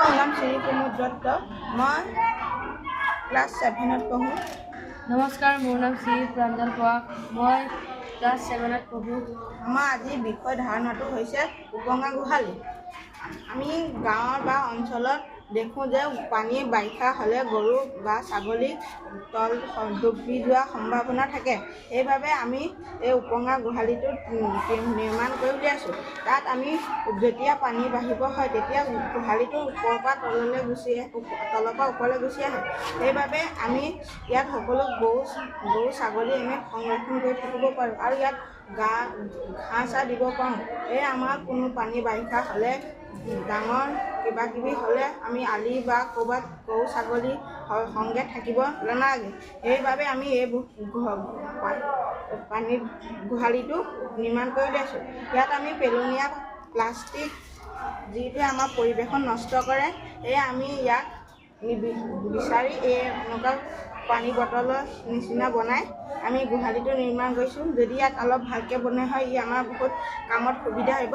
মোৰ নাম শ্ৰী প্ৰমোদ দত্ত। মই ক্লাছ 7ত পঢ়োঁ। নমস্কাৰ, মোৰ নাম শ্ৰী প্ৰাঞ্জল পৰাগ। মই ক্লাছ 7ত পঢ়োঁ। আমাৰ আজিৰ বিষয় ধাৰণাটো হৈছে উপঙা গোহালি। আমি গাঁৱৰ বা অঞ্চলত দেখোঁ যে পানী বাৰিষা হ'লে গৰু বা ছাগলীৰ তল ডুবি যোৱাৰ সম্ভাৱনা থাকে। সেইবাবে আমি এই উপঙা গোহালিটো নিৰ্মাণ কৰি উলিয়াইছোঁ। তাত আমি যেতিয়া পানী বাঢ়িব হয় তেতিয়া গোহালিটো ওপৰৰ পৰা তললৈ তলৰ পৰা ওপৰলৈ গুচি আহে। সেইবাবে আমি ইয়াত সকলো গৰু ছাগলী আমি সংৰক্ষণ কৰি থাকিব পাৰোঁ আৰু ইয়াত ঘাঁহ চাহ দিব পাৰোঁ। এই আমাৰ কোনো পানী বাৰিষা হ'লে ডাঙৰ কিবাকিবি হ'লে আমি আলি বা ক'ৰবাত গৰু ছাগলী সংগে থাকিব নালাগে। সেইবাবে আমি এই পানী গোহালিটো নিৰ্মাণ কৰি উলিয়াইছোঁ। ইয়াত আমি পেলনীয়া প্লাষ্টিক যিটোৱে আমাৰ পৰিৱেশন নষ্ট কৰে, সেয়ে আমি ইয়াক বিচাৰি এনেকুৱা পানী বটলৰ নিচিনা বনাই আমি গোহালিটো নিৰ্মাণ কৰিছোঁ। যদি ইয়াত অলপ ভালকৈ বনোৱা হয়, ই আমাৰ বহুত কামত সুবিধা হ'ব।